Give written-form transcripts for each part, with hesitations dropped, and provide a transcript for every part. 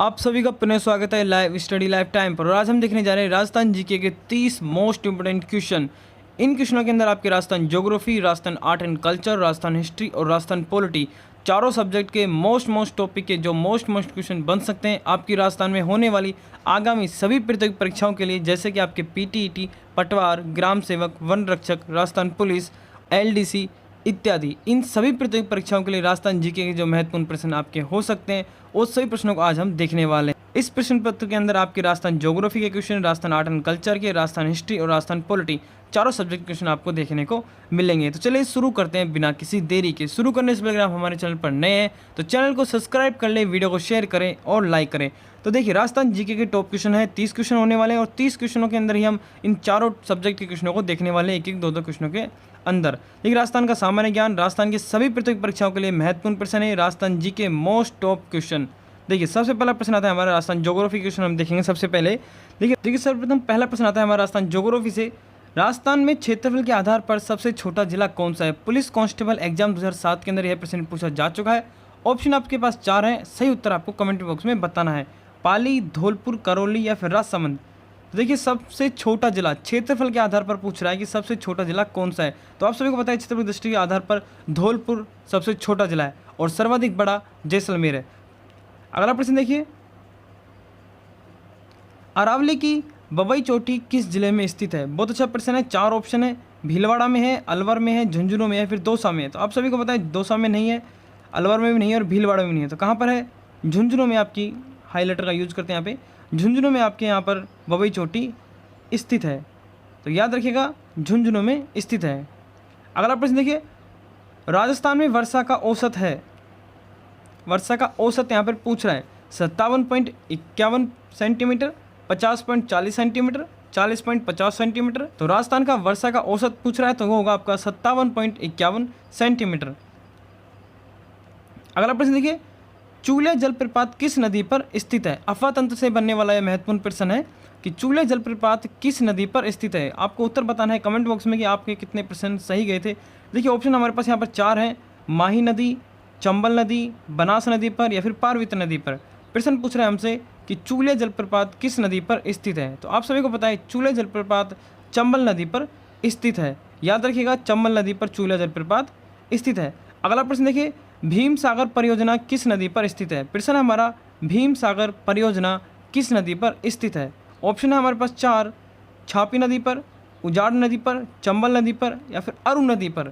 आप सभी का पुनः स्वागत है लाइव स्टडी लाइव टाइम पर। और आज हम देखने जा रहे हैं राजस्थान जीके के 30 मोस्ट इंपोर्टेंट क्वेश्चन। इन क्वेश्चनों के अंदर आपके Rajasthan geography, Rajasthan art and culture, Rajasthan history और राजस्थान पॉलिटी चारों सब्जेक्ट के मोस्ट टॉपिक के जो मोस्ट क्वेश्चन बन सकते हैं आपकी राजस्थान में होने वाली आगामी सभी प्रतियोगी परीक्षाओं के लिए, जैसे कि आपके पीटीईटी, पटवार, ग्राम सेवक, वन रक्षक, राजस्थान पुलिस, एलडीसी इत्यादि। इन सभी प्रतियोगी परीक्षाओं के लिए राजस्थान जीके के जो महत्वपूर्ण प्रश्न आपके हो सकते हैं उस सभी प्रश्नों को आज हम देखने वाले हैं। इस प्रश्न पत्र के अंदर आपके राजस्थान ज्योग्राफी के question, Rajasthan art and culture के, राजस्थान हिस्ट्री और राजस्थान पॉलिटी चारों सब्जेक्ट क्वेश्चन आपको देखने को मिलेंगे। तो चलिए शुरू करते हैं बिना किसी देरी के। शुरू करने से पहले अगर आप हमारे चैनल पर नए हैं तो चैनल को सब्सक्राइब कर लें, वीडियो को शेयर करें और लाइक करें। तो देखिए, राजस्थान जीके के टॉप क्वेश्चन है, 30 क्वेश्चन होने वाले हैं और 30 क्वेश्चनों के अंदर ही हम इन चारों सब्जेक्ट के क्वेश्चनों को देखने वाले हैं, एक दो क्वेश्चनों के अंदर। देखिए, राजस्थान का सामान्य ज्ञान राजस्थान के सभी प्रतियोगी परीक्षाओं के लिए महत्वपूर्ण प्रश्न है। Rajasthan GK most top question. देखिए, सबसे पहला प्रश्न आता है हमारा राजस्थान ज्योग्राफी क्वेश्चन हम देखेंगे सबसे पहले। देखिए सर्वप्रथम पहला प्रश्न आता है हमारा राजस्थान ज्योग्राफी से। राजस्थान में क्षेत्रफल के आधार पर सबसे छोटा जिला कौन सा है? पुलिस कांस्टेबल एग्जाम 2007 के अंदर यह प्रश्न पूछा जा चुका है। ऑप्शन आपके पास 4 हैं, सही उत्तर आपको कमेंट बॉक्स में बताना है। पाली, धौलपुर, करौली या फिर राजसमंद। तो देखिए, सबसे छोटा जिला क्षेत्रफल के आधार पर पूछ रहा है कि सबसे छोटा जिला कौन सा है। तो आप सभी को पता है क्षेत्रफल दृष्टि के आधार पर धौलपुर सबसे छोटा जिला है और सर्वाधिक बड़ा जैसलमेर है। अगला प्रश्न देखिए, अरावली की बबई चोटी किस जिले में स्थित है? बहुत अच्छा प्रश्न है। 4 ऑप्शन है, भीलवाड़ा में है, अलवर में है, झुंझुनू में है, फिर दौसा में है। तो आप सभी को पता है दौसा में नहीं है, अलवर में भी नहीं है और भीलवाड़ा में भी नहीं है। तो कहाँ पर है? झुंझुनू में। आपकी हाईलाइटर का यूज करते हैं यहाँ पे। झुंझुनू में आपके यहाँ पर बबई चोटी स्थित है, तो याद रखिएगा झुंझुनू में स्थित है। अगला प्रश्न देखिए, राजस्थान में वर्षा का औसत है, वर्षा का औसत यहाँ पर पूछ रहा है 57.51 सेंटीमीटर, 50.40 सेंटीमीटर, 40.50 सेंटीमीटर। तो राजस्थान का वर्षा का औसत पूछ रहा है तो वो होगा आपका 57.51 सेंटीमीटर। अगला प्रश्न देखिए, चूले जलप्रपात किस नदी पर स्थित है? अफवाह तंत्र से बनने वाला यह महत्वपूर्ण प्रश्न है कि चूले जलप्रपात किस नदी पर स्थित है। आपको उत्तर बताना है कमेंट बॉक्स में कि आपके कितने प्रश्न सही गए थे। देखिए, ऑप्शन हमारे पास यहाँ पर 4 हैं, माही नदी, चंबल नदी, बनास नदी पर या फिर पार्वती नदी पर। प्रश्न पूछ रहा है हमसे कि चूले जलप्रपात किस नदी पर स्थित है। तो आप सभी को पता है चूले जलप्रपात चंबल नदी पर स्थित है। याद रखिएगा चंबल नदी पर चूले जलप्रपात स्थित है। अगला प्रश्न देखिए, भीम सागर परियोजना किस नदी पर स्थित है? प्रश्न हमारा भीम सागर परियोजना किस नदी पर स्थित है? ऑप्शन है हमारे पास 4, छापी नदी पर, उजाड़ नदी पर, चंबल नदी पर या फिर अरुण नदी पर।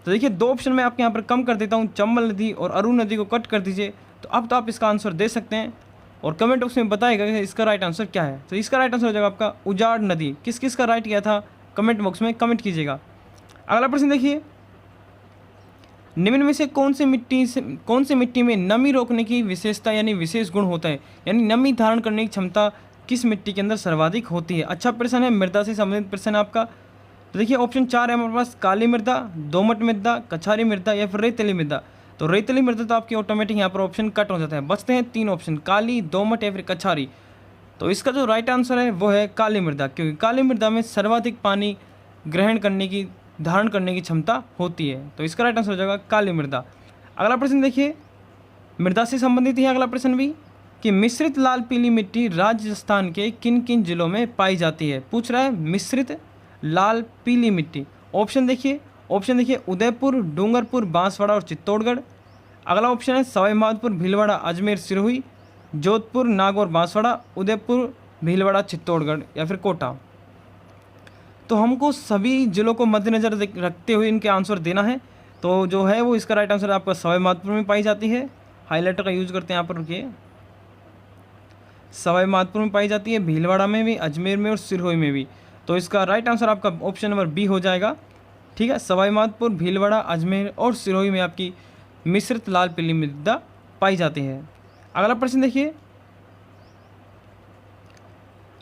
तो देखिए, 2 ऑप्शन मैं आपके यहाँ पर कम कर देता हूँ, चंबल नदी और अरुण नदी को कट कर दीजिए। तो अब तो आप इसका आंसर दे सकते हैं और कमेंट बॉक्स में बताएगा कि इसका राइट आंसर क्या है। तो इसका राइट आंसर हो जाएगा आपका उजाड़ नदी। किस किस का राइट किया था कमेंट बॉक्स में कमेंट कीजिएगा। अगला प्रश्न देखिए, निम्न में से कौन सी मिट्टी में नमी रोकने की विशेषता यानी विशेष गुण होता है, यानी नमी धारण करने की क्षमता किस मिट्टी के अंदर सर्वाधिक होती है? अच्छा प्रश्न है, मृदा से संबंधित प्रश्न है आपका। तो देखिए, ऑप्शन 4 है हमारे पास, काली मृदा, दोमट मृदा, कछारी मृदा या फिर रेतीली मृदा। तो रेतीली मृदा तो आपकी ऑटोमेटिक यहाँ पर ऑप्शन कट हो जाता है, बचते हैं 3 ऑप्शन, काली, दोमट या फिर कछारी। तो इसका जो राइट आंसर है वो है काली मृदा, क्योंकि काली मृदा में सर्वाधिक पानी धारण करने की क्षमता होती है। तो इसका राइट आंसर हो जाएगा काली मृदा। अगला प्रश्न देखिए, मृदा से संबंधित है अगला प्रश्न भी, कि मिश्रित लाल पीली मिट्टी राजस्थान के किन किन जिलों में पाई जाती है? पूछ रहा है मिश्रित लाल पीली मिट्टी। ऑप्शन देखिए उदयपुर, डूंगरपुर, बांसवाड़ा और चित्तौड़गढ़। अगला ऑप्शन है सवाई माधोपुर, भीलवाड़ा, अजमेर, सिरोही, जोधपुर, नागौर, बांसवाड़ा, उदयपुर, भीलवाड़ा, चित्तौड़गढ़ या फिर कोटा। तो हमको सभी जिलों को मद्देनजर रखते हुए इनके आंसर देना है। तो जो है वो इसका राइट आंसर आपका सवाई माधोपुर में पाई जाती है। हाईलाइटर का यूज करते हैं यहाँ पर, रुकिए, सवाई माधोपुर में पाई जाती है, भीलवाड़ा में भी, अजमेर में और सिरोही में भी। तो इसका राइट आंसर आपका ऑप्शन नंबर बी हो जाएगा। ठीक है, सवाई माधोपुर, भीलवाड़ा, अजमेर और सिरोही में आपकी मिश्रित लाल पीली मृदा पाई जाती है। अगला प्रश्न देखिए,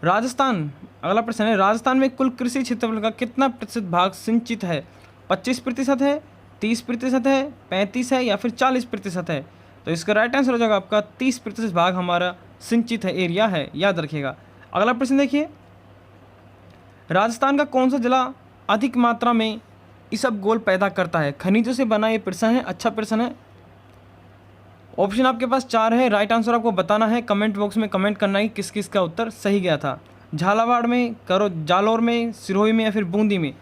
अगला प्रश्न है, राजस्थान में कुल कृषि क्षेत्रफल का कितना प्रतिशत भाग सिंचित है? 25% है, 30% है, 35 है या फिर 40% है? तो इसका राइट आंसर हो जाएगा आपका 30% भाग हमारा सिंचित है, एरिया है, याद रखिएगा। अगला प्रश्न देखिए, राजस्थान का कौन सा जिला अधिक मात्रा में इसबगोल पैदा करता है? खनिजों से बना ये प्रश्न है, अच्छा प्रश्न है। ऑप्शन आपके पास 4 है, राइट आंसर आपको बताना है, कमेंट बॉक्स में कमेंट करना है किस किस का उत्तर सही गया था। झालावाड़ में, करो जालौर में, सिरोही में या फिर बूंदी में।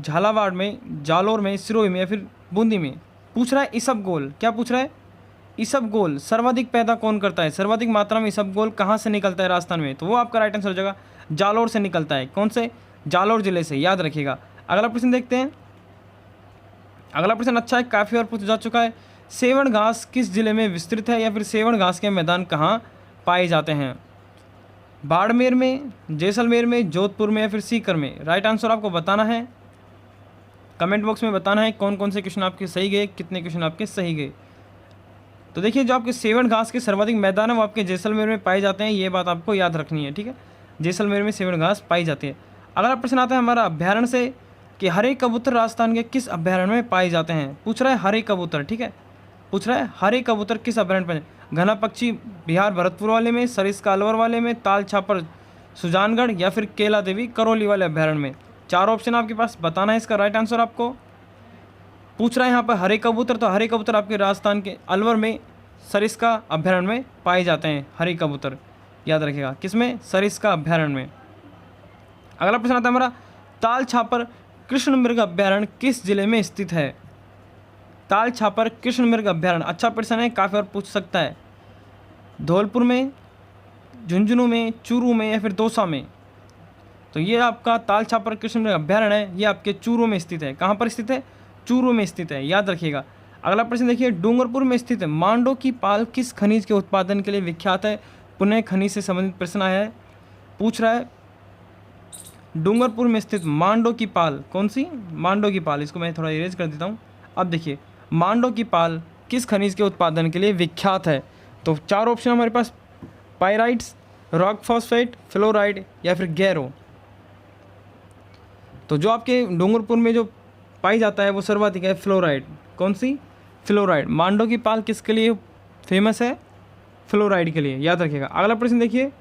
झालावाड़ में, जालौर में, सिरोही में या फिर बूंदी में। पूछ रहा है इसबगोल, क्या पूछ रहा है? इसबगोल सर्वाधिक पैदा कौन करता है? सर्वाधिक मात्रा में इसबगोल कहाँ से निकलता है राजस्थान में? तो वो आपका राइट आंसर हो जाएगा जालौर से निकलता है। कौन से? जालौर जिले से, याद रखिएगा। अगला प्रश्न देखते हैं। अगला प्रश्न अच्छा है, काफ़ी बार पूछा जा चुका है। सेवण घास किस जिले में विस्तृत है, या फिर सेवण घास के मैदान कहाँ पाए जाते हैं? बाड़मेर में, जैसलमेर में, जोधपुर में या फिर सीकर में। राइट आंसर आपको बताना है, कमेंट बॉक्स में बताना है कौन कौन से क्वेश्चन आपके सही गए, कितने क्वेश्चन आपके सही गए। तो देखिए, जो आपके सेवण घास के सर्वाधिक मैदान है वो आपके जैसलमेर में पाए जाते हैं, ये बात आपको याद रखनी है, ठीक है। जैसलमेर में सेवण घास पाई जाती है। अगला प्रश्न आता है हमारा अभ्यारण्य से, कि हरे कबूतर राजस्थान के किस अभ्यारण्य में पाए जाते हैं? पूछ रहा है हरे कबूतर, ठीक है, पूछ रहा है हरे कबूतर किस अभ्यारण्य में? घना पक्षी बिहार भरतपुर वाले में, सरिस्का अलवर वाले में, ताल छापर सुजानगढ़ या फिर केला देवी करौली वाले अभ्यारण्य में। 4 ऑप्शन आपके पास, बताना है इसका राइट आंसर आपको। पूछ रहा है यहाँ पर हरे कबूतर, तो हरे कबूतर आपके राजस्थान के अलवर में सरिस्का अभ्यारण्य में पाए जाते हैं हरे कबूतर, याद रखिएगा। किसमें? सरिस्का अभ्यारण्य में। अगला प्रश्न आता है हमारा, ताल छापर कृष्ण मृग अभ्यारण्य किस जिले में स्थित है? ताल छापर कृष्ण मृग अभ्यारण्य, अच्छा प्रश्न है, काफ़ी बार पूछ सकता है। धौलपुर में, झुंझुनू में, चूरू में या फिर दौसा में। तो ये आपका ताल छापर कृष्ण मृग अभ्यारण्य है, ये आपके चूरू में स्थित है। कहाँ पर स्थित है? चूरू में स्थित है, याद रखिएगा। अगला प्रश्न देखिए, डूंगरपुर में स्थित मांडो की पाल किस खनिज के उत्पादन के लिए विख्यात है? पुनः खनिज से संबंधित प्रश्न आया है। पूछ रहा है डूंगरपुर में स्थित मांडो की पाल, कौन सी? मांडो की पाल, इसको मैं थोड़ा इरेज कर देता हूँ। अब देखिए, मांडो की पाल किस खनिज के उत्पादन के लिए विख्यात है? तो 4 ऑप्शन हमारे पास, पाइराइट्स, रॉक फॉस्फेट, फ्लोराइड या फिर गैरो। तो जो आपके डूंगरपुर में जो पाई जाता है वो सर्वाधिक है फ्लोराइड। कौन सी? फ्लोराइड। मांडो की पाल किसके लिए फेमस है? फ्लोराइड के लिए, याद रखिएगा। अगला प्रश्न देखिए,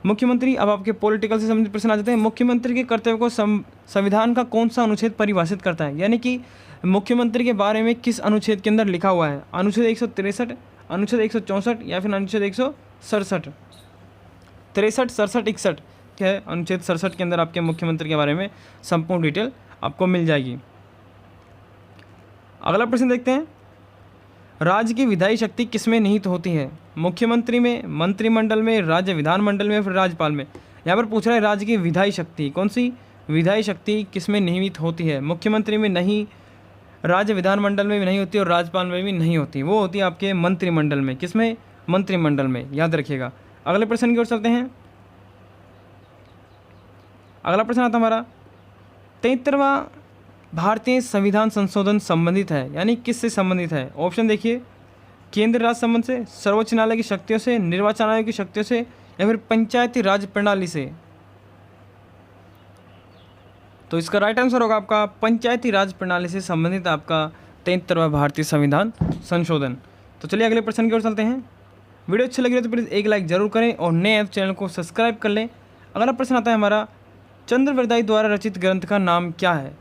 मुख्यमंत्री, अब आपके पॉलिटिकल से संबंधित प्रश्न आ जाते हैं। मुख्यमंत्री के कर्तव्य को संविधान का कौन सा अनुच्छेद परिभाषित करता है? यानी कि मुख्यमंत्री के बारे में किस अनुच्छेद के अंदर लिखा हुआ है? अनुच्छेद 163, अनुच्छेद 164 या फिर अनुच्छेद 167? 63, 67, 61 क्या है? अनुच्छेद 67 के अंदर आपके मुख्यमंत्री के बारे में संपूर्ण डिटेल आपको मिल जाएगी। अगला प्रश्न देखते हैं, राज्य की विधायी शक्ति किसमें निहित होती है? मुख्यमंत्री में, मंत्रिमंडल में, राज्य विधानमंडल में, फिर राज्यपाल में। यहाँ पर पूछ रहा है राज्य की विधायी शक्ति, कौन सी विधायी शक्ति किसमें निहित होती है? मुख्यमंत्री में नहीं, राज्य विधानमंडल में भी नहीं होती और राज्यपाल में भी नहीं होती, वो होती है आपके मंत्रिमंडल में। किसमें? मंत्रिमंडल में, याद रखिएगा। अगले प्रश्न की ओर चलते हैं। अगला प्रश्न आता हमारा, 73वां भारतीय संविधान संशोधन संबंधित है, यानी किससे संबंधित है? ऑप्शन देखिए, केंद्र राज्य संबंध से, सर्वोच्च न्यायालय की शक्तियों से, निर्वाचन आयोग की शक्तियों से या फिर पंचायती राज प्रणाली से। तो इसका राइट आंसर होगा आपका पंचायती राज प्रणाली से संबंधित आपका 73वां भारतीय संविधान संशोधन। तो चलिए अगले प्रश्न की ओर चलते हैं। वीडियो अच्छी लगी हो तो प्लीज़ एक लाइक जरूर करें और नए चैनल को सब्सक्राइब कर लें। अगला प्रश्न आता है हमारा, चंद्रवरदाई द्वारा रचित ग्रंथ का नाम क्या है?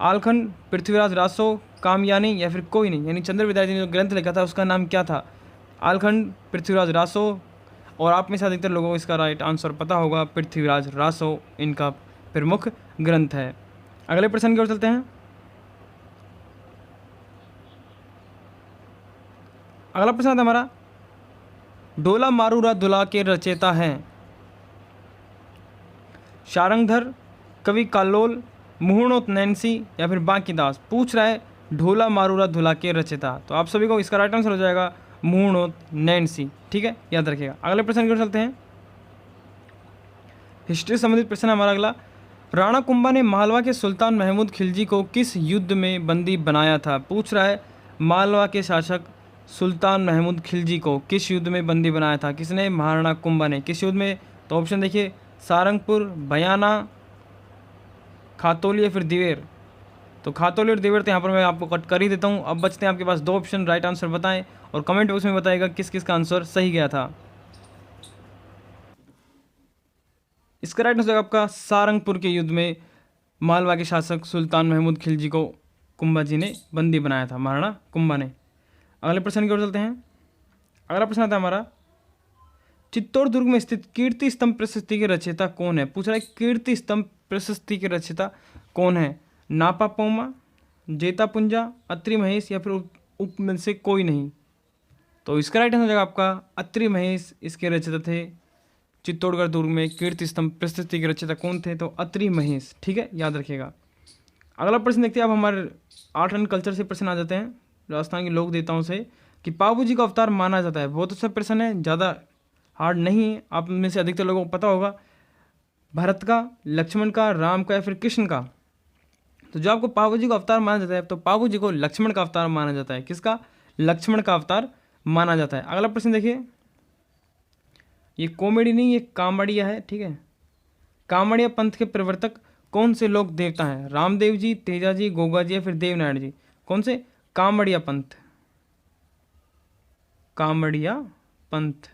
आलखंड, पृथ्वीराज रासो, कामयानी या फिर कोई नहीं। यानी चंद्रवरदाई ने जो ग्रंथ लिखा था उसका नाम क्या था? आलखंड, पृथ्वीराज रासो, और आप में से अधिकतर लोगों को इसका राइट आंसर पता होगा, पृथ्वीराज रासो इनका प्रमुख ग्रंथ है। अगले प्रश्न की ओर चलते हैं। अगला प्रश्न आता हमारा, डोला मारूरा दुला के रचयिता हैं शारंगधर, कवि काल्लोल, मुहुर्णोत नैन्सी या फिर बांकीदास। पूछ रहा है ढोला मारूरा धुला के रचयिता, तो आप सभी को इसका राइट आंसर हो जाएगा मुहुर्णोत नैन्सी, ठीक है, याद रखिएगा। अगले प्रश्न की ओर चलते हैं। हिस्ट्री संबंधित प्रश्न हमारा अगला, राणा कुंभा ने मालवा के सुल्तान महमूद खिलजी को किस युद्ध में बंदी बनाया था? पूछ रहा है मालवा के शासक सुल्तान महमूद खिलजी को किस युद्ध में बंदी बनाया था? किसने? महाराणा कुंभा ने। किस युद्ध में? तो ऑप्शन देखिए, सारंगपुर, बयाना, खातौली या फिर दिवेर। तो खातौली और दिवेर तो यहाँ पर मैं आपको कट कर ही देता हूँ। अब बचते हैं आपके पास 2 ऑप्शन, राइट आंसर बताएं और कमेंट बॉक्स में बताइएगा किस किस का आंसर सही गया था। इसका राइट आंसर आपका सारंगपुर के युद्ध में मालवा के शासक सुल्तान महमूद खिलजी को कुंभा जी ने बंदी बनाया था, महाराणा कुंभा ने। अगले प्रश्न की ओर चलते हैं। अगला प्रश्न आता है हमारा, चित्तौड़ दुर्ग में स्थित कीर्ति स्तंभ प्रशस्ति के रचयिता कौन है? पूछ रहा है कीर्ति स्तंभ प्रशस्ति के रचयिता कौन है? नापा पोमा, जेता पुंजा, अत्रि महेश या फिर उप में से कोई नहीं। तो इसका राइट आंसर हो जाएगा आपका अत्रि महेश इसके रचयिता थे। चित्तौड़गढ़ दुर्ग में कीर्ति स्तंभ प्रशस्ति के रचयिता कौन थे? तो अत्रि महेश। ठीक है, याद रखिएगा। अगला प्रश्न देखते हैं। अब हमारे आर्ट एंड कल्चर से प्रश्न आ जाते हैं, राजस्थान के लोक देवताओं से, कि पाबू जी का अवतार माना जाता है। बहुत अच्छा प्रश्न है, ज़्यादा हार्ड नहीं है, आप में से अधिकतर लोगों को पता होगा। भरत का, लक्ष्मण का, राम का या फिर कृष्ण का? तो जो आपको पाबू जी का अवतार माना जाता है, तो पाबू जी को लक्ष्मण का अवतार माना जाता है। किसका? लक्ष्मण का अवतार माना जाता है। अगला प्रश्न देखिए, ये कॉमेडी नहीं, ये कामड़िया है। ठीक है, कामड़िया पंथ के प्रवर्तक कौन से लोक देवता हैं? रामदेव जी, तेजा जी, गोगा जी या फिर देवनारायण जी? कौन से? कामड़िया पंथ। कामड़िया पंथ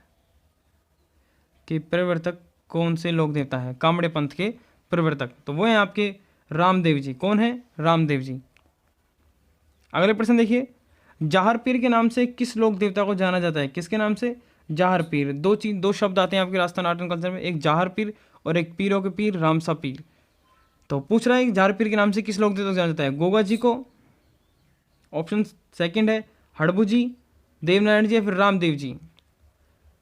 के प्रवर्तक कौन से लोक देवता है? कामड़िया पंथ के प्रवर्तक तो वो हैं आपके रामदेव जी। कौन है? रामदेव जी। अगले प्रश्न देखिए, जाहर पीर के नाम से किस लोक देवता को जाना जाता है? किसके नाम से? जाहर पीर। दो शब्द आते हैं आपके राजस्थान आर्ट एंड कल्चर में, एक जाहर पीर और एक पीरों के पीर रामसा पीर। तो पूछ रहा है जाहर पीर के नाम से किस लोक देवता को जाना जाता है? गोगा जी को, ऑप्शन सेकंड है हड़बू जी, देवनारायण जी या फिर रामदेव जी?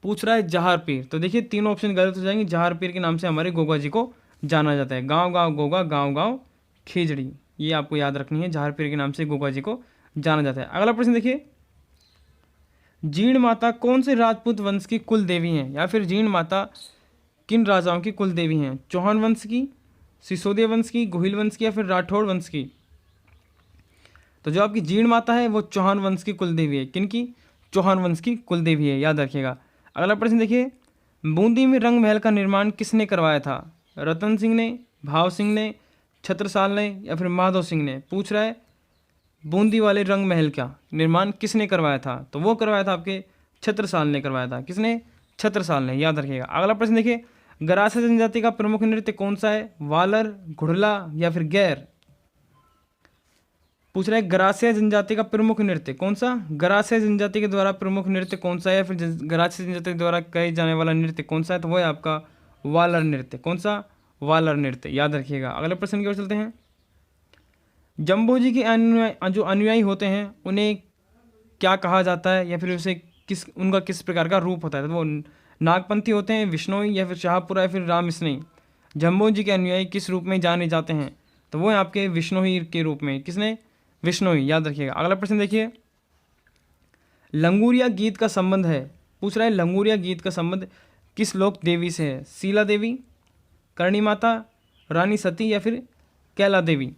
पूछ रहा है जाहर पीर। तो देखिए तीनों ऑप्शन गलत हो जाएंगे। जाहर पीर के नाम से हमारे गोगा जी को जाना जाता है। गांव गांव गोगा, गांव गांव खिचड़ी, ये आपको याद रखनी है। जाहर पीर के नाम से गोगा जी को जाना जाता है। अगला प्रश्न देखिए, जीण माता कौन से राजपूत वंश की कुल देवी हैं? या फिर जीण माता किन राजाओं की कुल देवी हैं? चौहान वंश की, सिसोदिया वंश की, गोहिल वंश की या फिर राठौड़ वंश की? तो जो आपकी जीण माता है वो चौहान वंश की कुल देवी है। किन की? चौहान वंश की कुल देवी है, याद रखिएगा। अगला प्रश्न देखिए, बूंदी में रंग महल का निर्माण किसने करवाया था? रतन सिंह ने, भाव सिंह ने, छत्रसाल ने या फिर माधव सिंह ने? पूछ रहा है बूंदी वाले रंग महल का निर्माण किसने करवाया था? तो वो करवाया था आपके छत्रसाल ने करवाया था। किसने? छत्रसाल ने, याद रखिएगा। अगला प्रश्न देखिए, गरासिया जनजाति का प्रमुख नृत्य कौन सा है? वालर, घुड़ला या फिर गैर? पूछ रहा है गरासिया जनजाति का प्रमुख नृत्य कौन सा? गरासिया जनजाति के द्वारा प्रमुख नृत्य कौन सा है या फिर गरासिया जनजाति के द्वारा किए जाने वाला नृत्य कौन सा है? तो वो है आपका वालर नृत्य। कौन सा? वालर नृत्य, याद रखिएगा। अगले प्रश्न की ओर चलते हैं। जम्बो जी के जो अनुयायी होते हैं उन्हें क्या कहा जाता है या फिर उसे उनका किस प्रकार का रूप होता है? तो वो नागपंथी होते हैं, विष्णोई या फिर शाहपुरा या फिर राम स्नेही? जम्बो जी के अनुयायी किस रूप में जाने जाते हैं? तो वो है आपके विष्णोई के रूप में। किसने? विष्णोई, याद रखिएगा। अगला प्रश्न देखिए, लंगूरिया गीत का संबंध है। पूछ रहा है लंगूरिया गीत का संबंध किस लोक देवी से है? शीला देवी, करणी माता, रानी सती या फिर कैला देवी?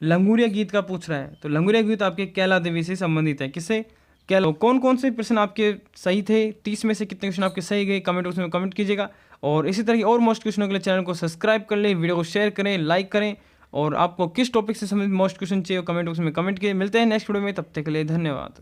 लंगूरिया गीत का पूछ रहा है, तो लंगूरिया गीत आपके कैला देवी से संबंधित है। किससे? कैला। कौन कौन से प्रश्न आपके सही थे? 30 में से कितने क्वेश्चन आपके सही गए? कमेंट बॉक्स में कमेंट कीजिएगा। और इसी तरह की और मोस्ट क्वेश्चनों के लिए चैनल को सब्सक्राइब कर लें, वीडियो को शेयर करें, लाइक करें। और आपको किस टॉपिक से संबंधित मोस्ट क्वेश्चन चाहिए कमेंट बॉक्स में कमेंट कीजिए। मिलते हैं नेक्स्ट वीडियो में, तब तक के लिए धन्यवाद।